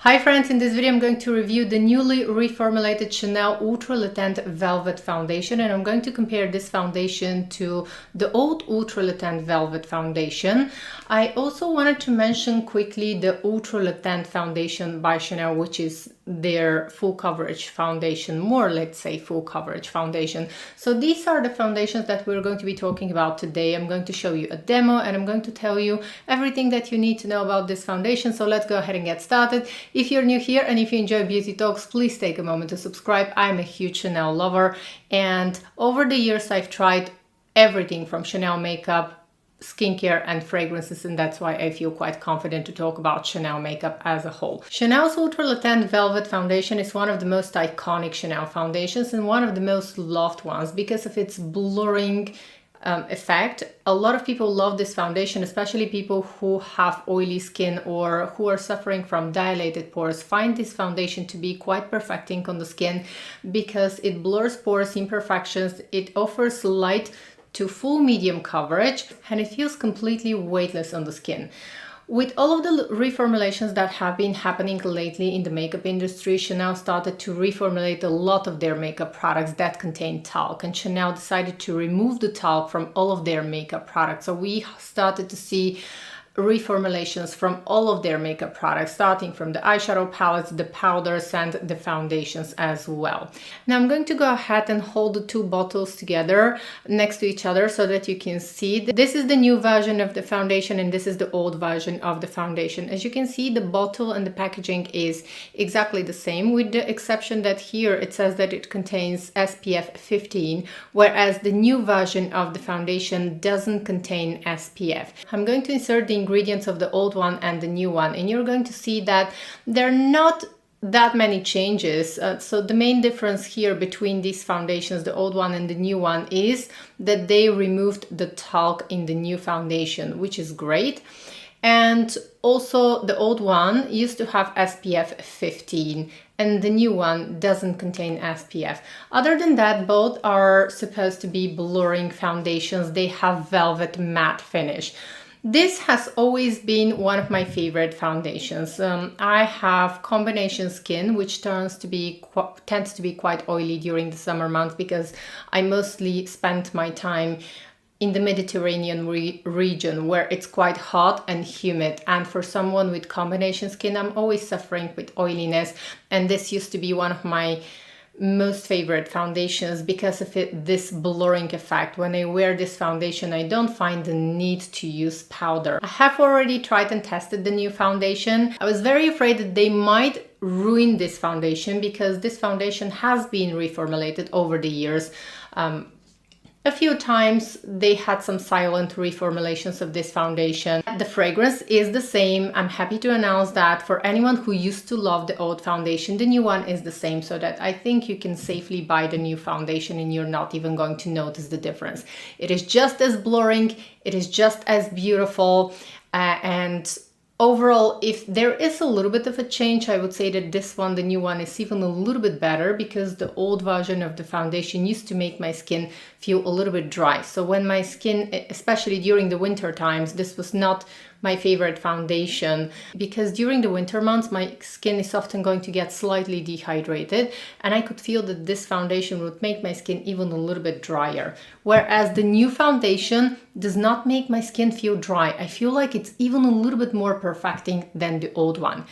Hi friends, in this video I'm going to review the newly reformulated Chanel Ultra Le Teint Velvet Foundation, and I'm going to compare this foundation to the old Ultra Le Teint Velvet Foundation. I also wanted to mention quickly the Ultra Le Teint Foundation by Chanel, which is their full coverage foundation, more let's say full coverage foundation. So these are the foundations that we're going to be talking about today. I'm going to show you a demo and I'm going to tell you everything that you need to know about this foundation. So let's go ahead and get started. If you're new here and if you enjoy beauty talks, please take a moment to subscribe. I'm a huge Chanel lover, and over the years I've tried everything from Chanel makeup, skincare and fragrances, and that's why I feel quite confident to talk about Chanel makeup as a whole. Chanel's Ultra Le Teint Velvet Foundation is one of the most iconic Chanel foundations and one of the most loved ones because of its blurring effect. A lot of people love this foundation, especially people who have oily skin or who are suffering from dilated pores find this foundation to be quite perfecting on the skin because it blurs pores, imperfections, it offers light to full medium coverage, and it feels completely weightless on the skin. With all of the reformulations that have been happening lately in the makeup industry, Chanel started to reformulate a lot of their makeup products that contain talc, and Chanel decided to remove the talc from all of their makeup products. So we started to see reformulations from all of their makeup products, starting from the eyeshadow palettes, the powders and the foundations as well. Now I'm going to go ahead and hold the two bottles together next to each other so that you can see. This is the new version of the foundation and this is the old version of the foundation. As you can see, the bottle and the packaging is exactly the same, with the exception that here it says that it contains SPF 15, whereas the new version of the foundation doesn't contain SPF. I'm going to insert the ingredients of the old one and the new one, and you're going to see that there are not that many changes. So the main difference here between these foundations, the old one and the new one, is that they removed the talc in the new foundation, which is great. And also the old one used to have SPF 15 and the new one doesn't contain SPF. Other than that, both are supposed to be blurring foundations. They have velvet matte finish. This has always been one of my favorite foundations. I have combination skin, which tends to be quite oily during the summer months because I mostly spend my time in the Mediterranean region where it's quite hot and humid. And for someone with combination skin, I'm always suffering with oiliness. And this used to be one of my most favorite foundations because of this blurring effect. When I wear this foundation, I don't find the need to use powder. I have already tried and tested the new foundation. I was very afraid that they might ruin this foundation because this foundation has been reformulated over the years. A few times they had some silent reformulations of this foundation. The fragrance is the same. I'm happy to announce that for anyone who used to love the old foundation, the new one is the same, so that I think you can safely buy the new foundation and you're not even going to notice the difference. It is just as blurring, it is just as beautiful, and overall, if there is a little bit of a change, I would say that this one, the new one, is even a little bit better because the old version of the foundation used to make my skin feel a little bit dry. So when my skin, especially during the winter times, this was not my favorite foundation because during the winter months my skin is often going to get slightly dehydrated, and I could feel that this foundation would make my skin even a little bit drier. Whereas the new foundation does not make my skin feel dry. I feel like it's even a little bit more perfecting than the old one.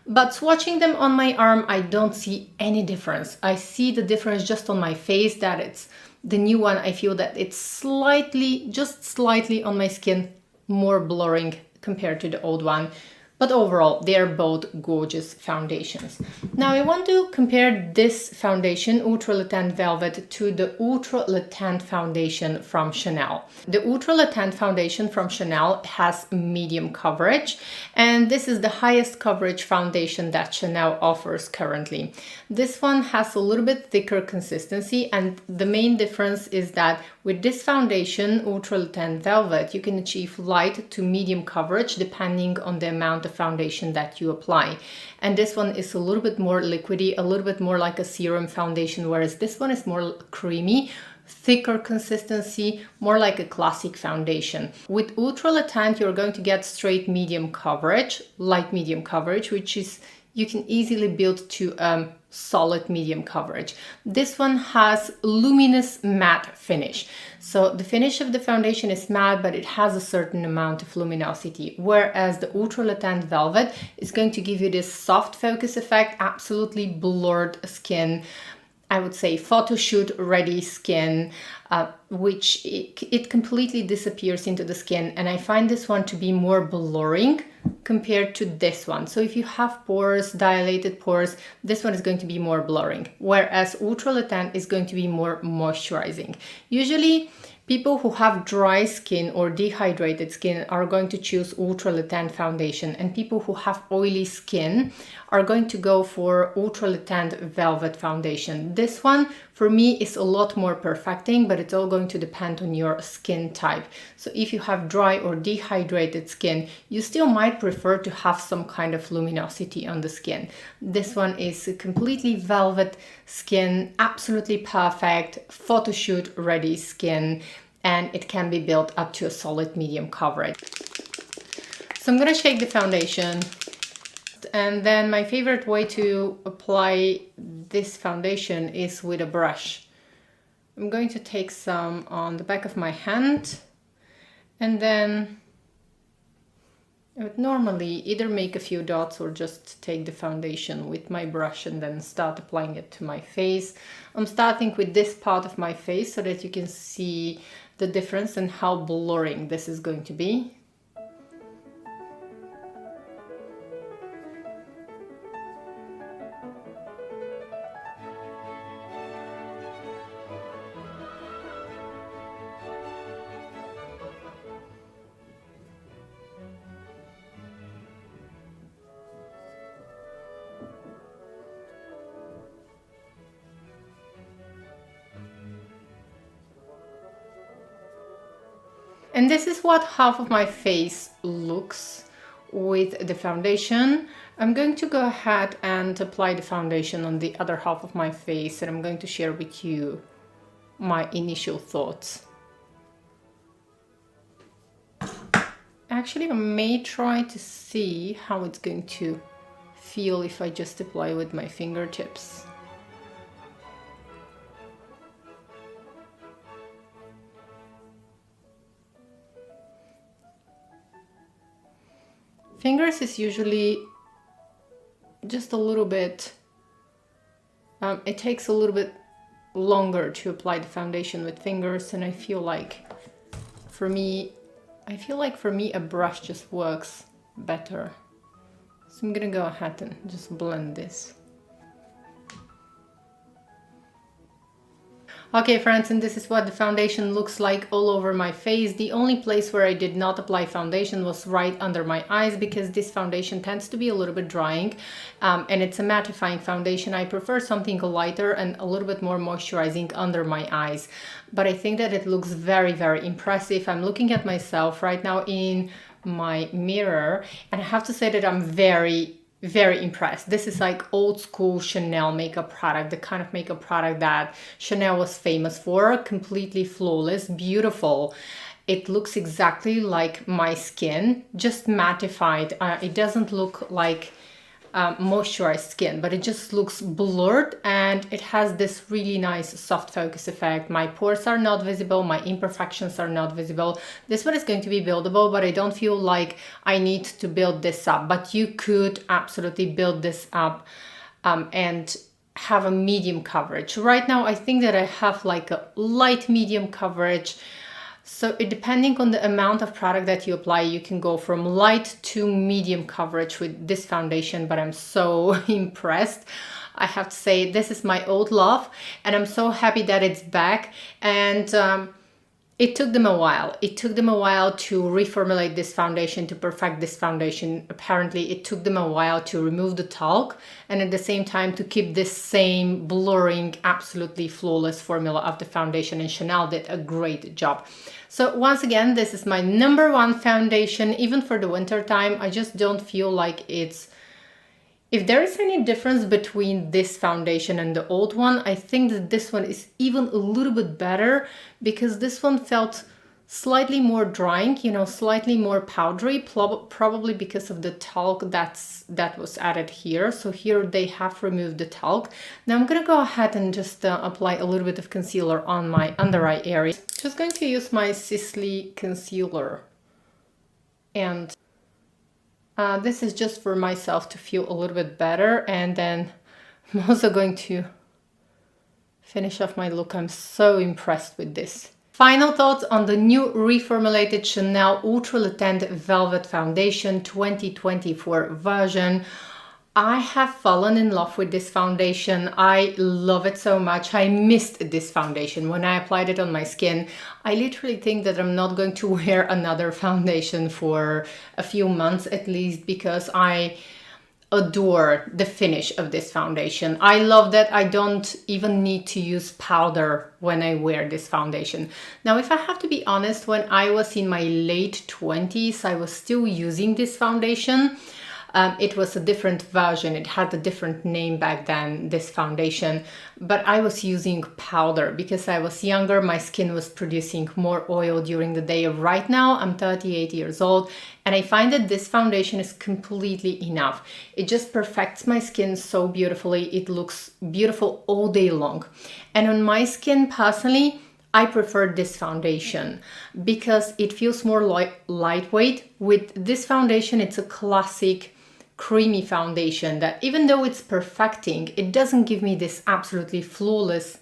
But swatching them on my arm, I don't see any difference. I see the difference just on my face, that it's the new one. I feel that it's slightly, just slightly on my skin more blurring compared to the old one. But overall, they are both gorgeous foundations. Now I want to compare this foundation, Ultra Le Teint Velvet, to the Ultra Le Teint foundation from Chanel. The Ultra Le Teint foundation from Chanel has medium coverage, and this is the highest coverage foundation that Chanel offers currently. This one has a little bit thicker consistency, and the main difference is that with this foundation, Ultra Le Teint Velvet, you can achieve light to medium coverage depending on the amount of foundation that you apply. And this one is a little bit more liquidy, a little bit more like a serum foundation, whereas this one is more creamy, thicker consistency, more like a classic foundation. With Ultra Le Teint, you're going to get straight medium coverage, light medium coverage, which is you can easily build to solid medium coverage. This one has luminous matte finish. So the finish of the foundation is matte, but it has a certain amount of luminosity, whereas the Ultra Le Teint Velvet is going to give you this soft focus effect, absolutely blurred skin, I would say photo shoot ready skin, which it completely disappears into the skin. And I find this one to be more blurring compared to this one. So if you have pores, dilated pores, this one is going to be more blurring, whereas Ultra Le Teint is going to be more moisturizing. Usually people who have dry skin or dehydrated skin are going to choose Ultra Le Teint foundation, and people who have oily skin are going to go for Ultra Le Teint Velvet foundation. This one for me is a lot more perfecting, but it's all going to depend on your skin type. So if you have dry or dehydrated skin, you still might prefer to have some kind of luminosity on the skin. This one is a completely velvet skin, absolutely perfect, photo shoot ready skin, and it can be built up to a solid medium coverage. So I'm gonna shake the foundation, and then my favorite way to apply this foundation is with a brush. I'm going to take some on the back of my hand, and then I would normally either make a few dots or just take the foundation with my brush and then start applying it to my face. I'm starting with this part of my face so that you can see the difference and how blurring this is going to be. And this is what half of my face looks with the foundation. I'm going to go ahead and apply the foundation on the other half of my face, and I'm going to share with you my initial thoughts. Actually, I may try to see how it's going to feel if I just apply with my fingertips. Fingers is usually just a little bit, it takes a little bit longer to apply the foundation with fingers, and I feel like for me a brush just works better. So I'm gonna go ahead and just blend this. Okay friends, and this is what the foundation looks like all over my face. The only place where I did not apply foundation was right under my eyes, because this foundation tends to be a little bit drying, and it's a mattifying foundation. I prefer something lighter and a little bit more moisturizing under my eyes. But I think that it looks very, very impressive. I'm looking at myself right now in my mirror, and I have to say that I'm very impressed. This is like old school Chanel makeup product, the kind of makeup product that Chanel was famous for. Completely flawless, beautiful. It looks exactly like my skin, just mattified. It doesn't look like moisturized skin, but it just looks blurred, and it has this really nice soft focus effect. My pores are not visible, my imperfections are not visible. This one is going to be buildable, but I don't feel like I need to build this up. But you could absolutely build this up and have a medium coverage. Right now I think that I have like a light medium coverage. So depending on the amount of product that you apply, you can go from light to medium coverage with this foundation, but I'm so impressed. I have to say, this is my old love, and I'm so happy that it's back. And it took them a while. It took them a while to reformulate this foundation, to perfect this foundation. Apparently, it took them a while to remove the talc, and at the same time to keep this same blurring, absolutely flawless formula of the foundation, and Chanel did a great job. So once again, this is my #1 foundation, even for the winter time. I just don't feel like it's... If there is any difference between this foundation and the old one, I think that this one is even a little bit better, because this one felt slightly more drying, you know, slightly more powdery, probably because of the talc that was added here. So here they have removed the talc. Now I'm gonna go ahead and just apply a little bit of concealer on my under eye area. Just going to use my Sisley concealer, and this is just for myself to feel a little bit better, and then I'm also going to finish off my look. I'm so impressed with this. Final thoughts on the new reformulated Chanel Ultra Le Teint Velvet Foundation 2024 version. I have fallen in love with this foundation. I love it so much. I missed this foundation when I applied it on my skin. I literally think that I'm not going to wear another foundation for a few months at least, because I adore the finish of this foundation. I love that I don't even need to use powder when I wear this foundation. Now, if I have to be honest, when I was in my late 20s, I was still using this foundation. It was a different version. It had a different name back then, this foundation, but I was using powder because I was younger. My skin was producing more oil during the day. Right now, I'm 38 years old, and I find that this foundation is completely enough. It just perfects my skin so beautifully. It looks beautiful all day long. And on my skin, personally, I prefer this foundation because it feels more lightweight. With this foundation, it's a classic creamy foundation that, even though it's perfecting, it doesn't give me this absolutely flawless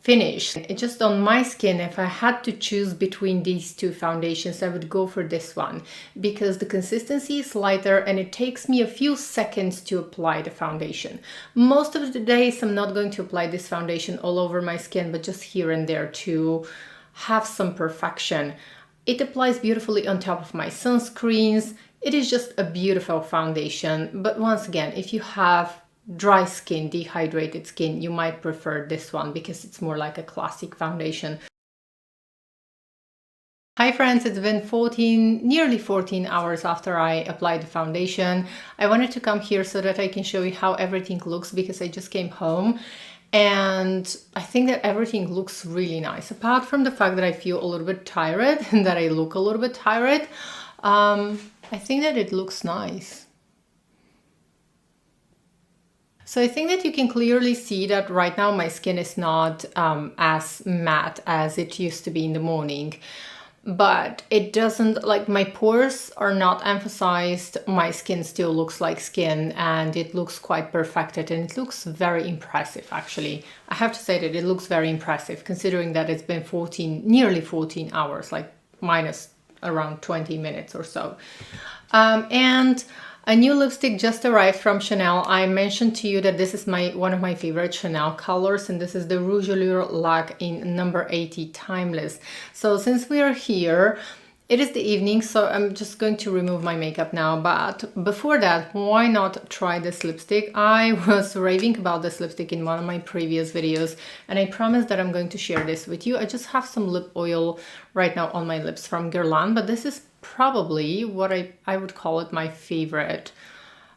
finish. It just, on my skin, if I had to choose between these two foundations, I would go for this one because the consistency is lighter and it takes me a few seconds to apply the foundation. Most of the days I'm not going to apply this foundation all over my skin, but just here and there to have some perfection. It applies beautifully on top of my sunscreens. It is just a beautiful foundation. But once again, if you have dry skin, dehydrated skin, you might prefer this one because it's more like a classic foundation. Hi friends, it's been nearly 14 hours after I applied the foundation. I wanted to come here so that I can show you how everything looks because I just came home. And I think that everything looks really nice, apart from the fact that I feel a little bit tired and that I look a little bit tired. I think that it looks nice. So I think that you can clearly see that right now my skin is not as matte as it used to be in the morning. But it doesn't, like, my pores are not emphasized. My skin still looks like skin and it looks quite perfected and it looks very impressive actually. I have to say that it looks very impressive considering that it's been nearly 14 hours, like minus around 20 minutes or so. And a new lipstick just arrived from Chanel. I mentioned to you that this is one of my favorite Chanel colors, and this is the Rouge Allure Lac in number 80 Timeless. So since we are here, it is the evening, so I'm just going to remove my makeup now. But before that, why not try this lipstick? I was raving about this lipstick in one of my previous videos, and I promised that I'm going to share this with you. I just have some lip oil right now on my lips from Guerlain, but this is probably what I would call it my favorite,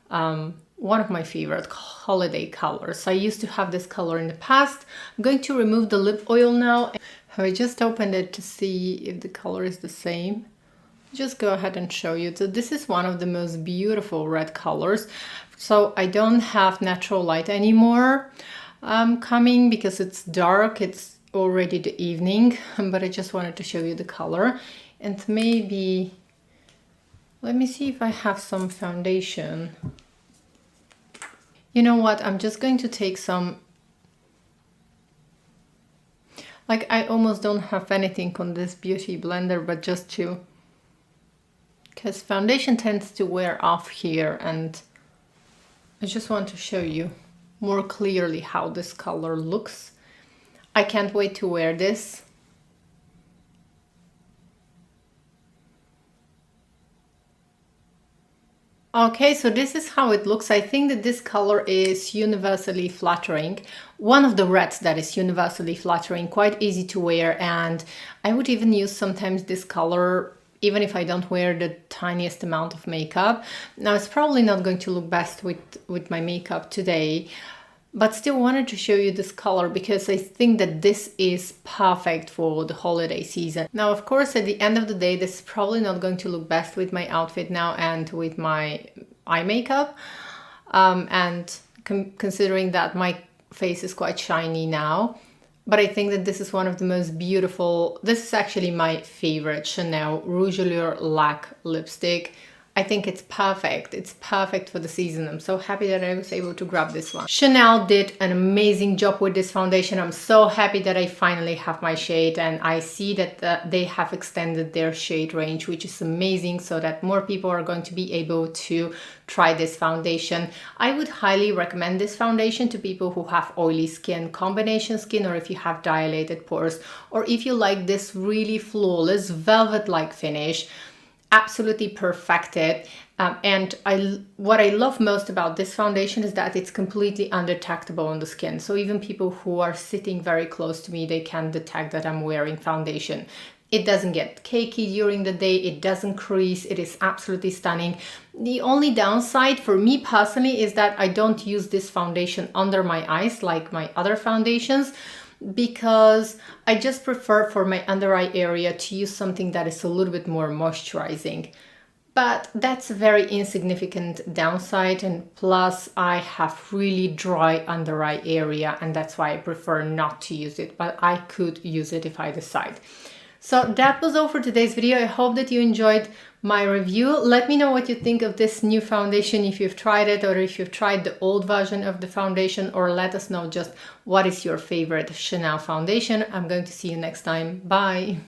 one of my favorite holiday colors. I used to have this color in the past. I'm going to remove the lip oil now. I just opened it to see if the color is the same. Just go ahead and show you. So this is one of the most beautiful red colors. So I don't have natural light anymore coming because it's dark. It's already the evening, but I just wanted to show you the color. And maybe, let me see if I have some foundation. You know what? I'm just going to take some, like, I almost don't have anything on this beauty blender, but just to, because foundation tends to wear off here, and I just want to show you more clearly how this color looks. I can't wait to wear this. Okay, so this is how it looks. I think that this color is universally flattering. One of the reds that is universally flattering, quite easy to wear, and I would even use sometimes this color even if I don't wear the tiniest amount of makeup. Now, it's probably not going to look best with my makeup today, but still wanted to show you this color because I think that this is perfect for the holiday season. Now, of course, at the end of the day, this is probably not going to look best with my outfit now and with my eye makeup. Considering that my face is quite shiny now, but I think that this is one of the most beautiful, this is actually my favorite Chanel Rouge Allure Lac lipstick. I think it's perfect. It's perfect for the season. I'm so happy that I was able to grab this one. Chanel did an amazing job with this foundation. I'm so happy that I finally have my shade, and I see that they have extended their shade range, which is amazing, so that more people are going to be able to try this foundation. I would highly recommend this foundation to people who have oily skin, combination skin, or if you have dilated pores, or if you like this really flawless velvet-like finish. Absolutely perfected. And what I love most about this foundation is that it's completely undetectable on the skin. So even people who are sitting very close to me, they can detect that I'm wearing foundation. It doesn't get cakey during the day, it doesn't crease, it is absolutely stunning. The only downside for me personally is that I don't use this foundation under my eyes like my other foundations, because I just prefer for my under eye area to use something that is a little bit more moisturizing. But that's a very insignificant downside, and plus I have really dry under eye area, and that's why I prefer not to use it, but I could use it if I decide. So that was all for today's video. I hope that you enjoyed my review. Let me know what you think of this new foundation, if you've tried it or if you've tried the old version of the foundation, or let us know just what is your favorite Chanel foundation. I'm going to see you next time. Bye!